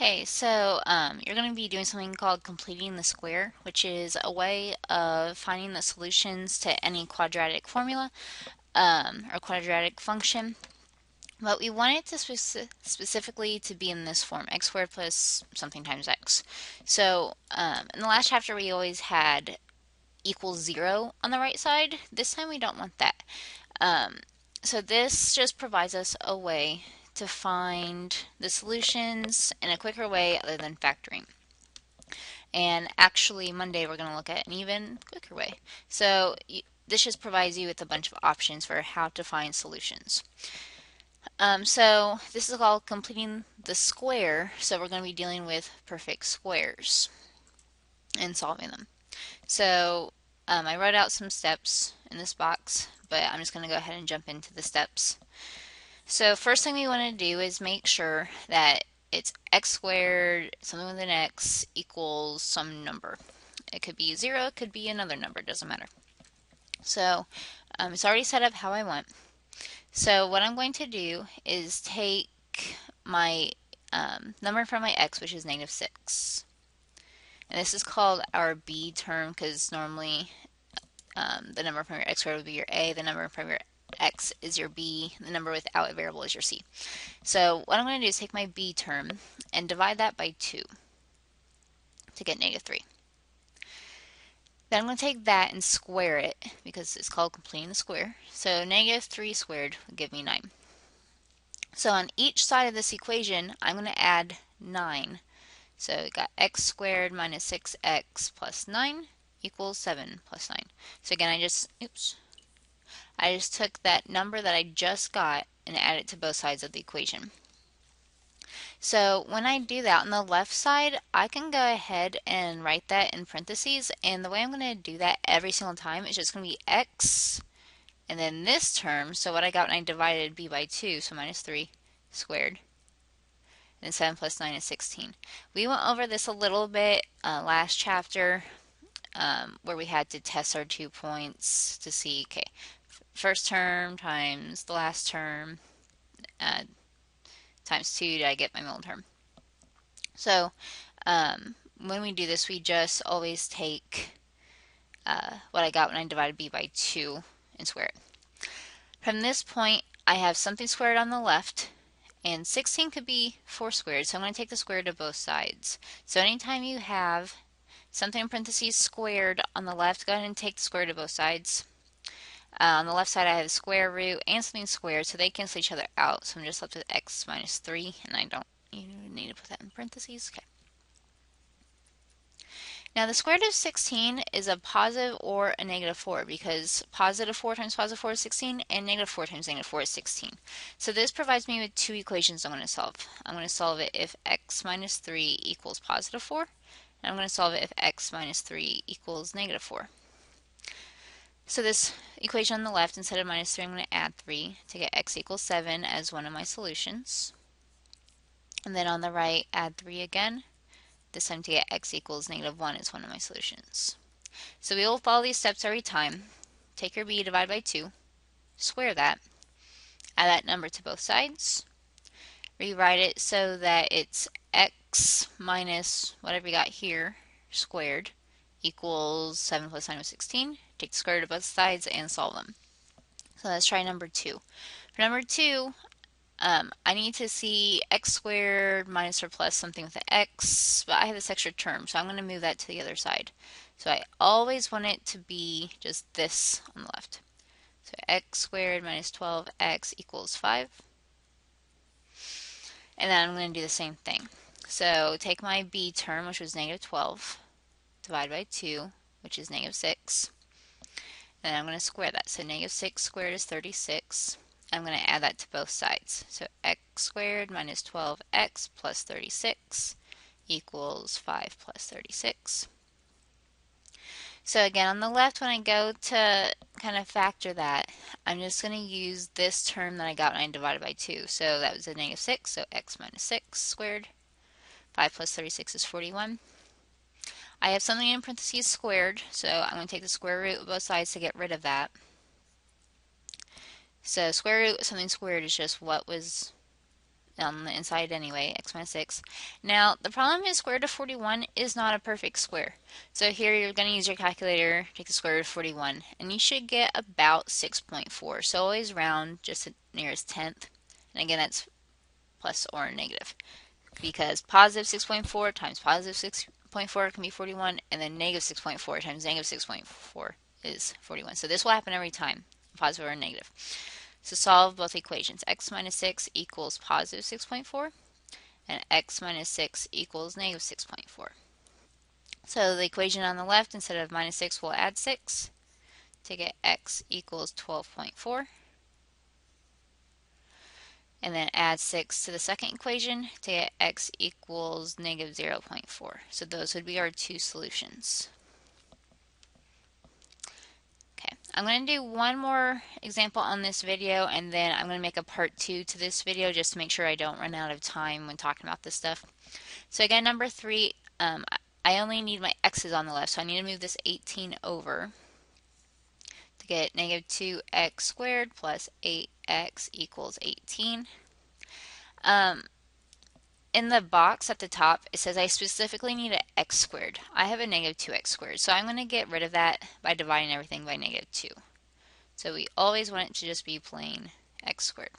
Hey, so you're going to be doing something called completing the square, which is a way of finding the solutions to any quadratic formula or quadratic function. But we want it to specifically to be in this form, x squared plus something times x. So in the last chapter, we always had equals 0 on the right side. This time we don't want that. Um, so this just provides us a way to find the solutions in a quicker way other than factoring. And actually, Monday we're going to look at an even quicker way. So this just provides you with a bunch of options for how to find solutions. So this is called completing the square. So we're going to be dealing with perfect squares and solving them. So I wrote out some steps in this box, but I'm just going to go ahead and jump into the steps. So first thing we want to do is make sure that it's x squared, something with an x, equals some number. It could be 0, it could be another number, doesn't matter. So it's already set up how I want. So what I'm going to do is take my number from my x, which is -6. And this is called our b term because normally the number from your x squared would be your a, the number from your x is your b, the number without a variable is your c. So what I'm going to do is take my b term and divide that by 2 to get -3. Then I'm going to take that and square it because it's called completing the square. So -3 squared would give me 9. So on each side of this equation, I'm going to add 9. So we got x squared minus 6x plus 9 equals 7 plus 9. So again, I just took that number that I just got and added it to both sides of the equation. So when I do that on the left side, I can go ahead and write that in parentheses. And the way I'm going to do that every single time is just going to be x and then this term. So what I got when I divided b by 2, so -3 squared. And 7 plus 9 is 16. We went over this a little bit last chapter where we had to test our 2 points to see, okay, first term times the last term times 2, did I get my middle term? So when we do this, we just always take what I got when I divided b by 2 and square it. From this point, I have something squared on the left, and 16 could be 4 squared, so I'm going to take the square root of both sides. So anytime you have something in parentheses squared on the left, go ahead and take the square root of both sides. On the left side, I have the square root and something squared, so they cancel each other out. So I'm just left with x minus 3, and I don't even need to put that in parentheses. Okay. Now the square root of 16 is a positive or a -4 because positive 4 times positive 4 is 16 and -4 times -4 is 16. So this provides me with two equations I'm going to solve. I'm going to solve it if x minus 3 equals positive 4, and I'm going to solve it if x minus 3 equals -4. So this equation on the left, instead of -3, I'm going to add 3 to get x equals 7 as one of my solutions. And then on the right, add 3 again. This time to get x equals -1 is one of my solutions. So we will follow these steps every time. Take your b, divide by 2, square that, add that number to both sides, rewrite it so that it's x minus whatever you got here squared equals 7 plus 9 is 16. Take the square root of both sides and solve them. So let's try number 2. For number 2, I need to see x squared minus or plus something with an x, but I have this extra term, so I'm going to move that to the other side. So I always want it to be just this on the left. So x squared minus 12x equals 5. And then I'm going to do the same thing. So take my b term, which was -12, divide by 2, which is -6. Then I'm going to square that. So -6 squared is 36. I'm going to add that to both sides. So x squared minus 12x plus 36 equals 5 plus 36. So again, on the left, when I go to kind of factor that, I'm just going to use this term that I got when I divided by 2. So that was a -6, so x minus 6 squared. 5 plus 36 is 41. I have something in parentheses squared, so I'm going to take the square root of both sides to get rid of that. So square root of something squared is just what was on the inside anyway, x minus 6. Now, the problem is square root of 41 is not a perfect square. So here you're going to use your calculator, take the square root of 41, and you should get about 6.4. So always round just the nearest tenth. And again, that's plus or negative, because positive 6.4 times positive 6.4 can be 41, and then negative 6.4 times negative 6.4 is 41. So this will happen every time, positive or negative. So solve both equations. X minus 6 equals positive 6.4, and x minus 6 equals negative 6.4. So the equation on the left, instead of minus 6, we'll add 6 to get x equals 12.4. And then add 6 to the second equation to get x equals negative 0.4. So those would be our two solutions. Okay, I'm going to do one more example on this video, and then I'm going to make a part 2 to this video just to make sure I don't run out of time when talking about this stuff. So again, number 3, I only need my x's on the left, so I need to move this 18 over to get negative 2x squared plus 8x equals 18. In the box at the top, it says I specifically need an x squared. I have a negative 2x squared, so I'm going to get rid of that by dividing everything by negative 2. So we always want it to just be plain x squared.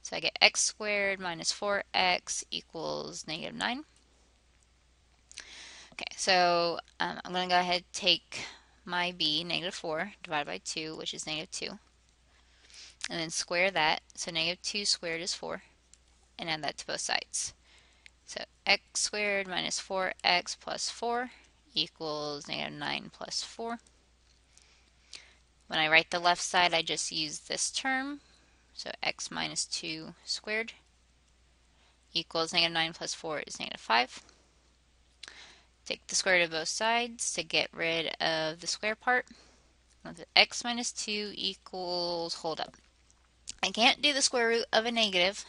So I get x squared minus 4x equals negative 9. Okay, so I'm going to go ahead and take my b, negative 4, divided by 2, which is negative 2. And then square that, so negative 2 squared is 4, and add that to both sides. So x squared minus 4x plus 4 equals negative 9 plus 4. When I write the left side, I just use this term. So x minus 2 squared equals negative 9 plus 4 is negative 5. Take the square root of both sides to get rid of the square part. X minus 2 equals, hold up, I can't do the square root of a negative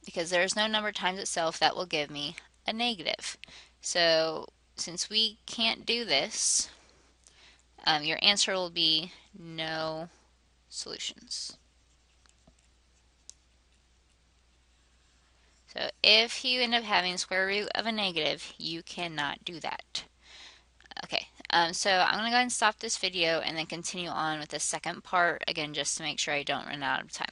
because there's no number times itself that will give me a negative. So since we can't do this, your answer will be no solutions. So if you end up having square root of a negative, you cannot do that. Okay, so I'm going to go ahead and stop this video and then continue on with the second part, again, just to make sure I don't run out of time.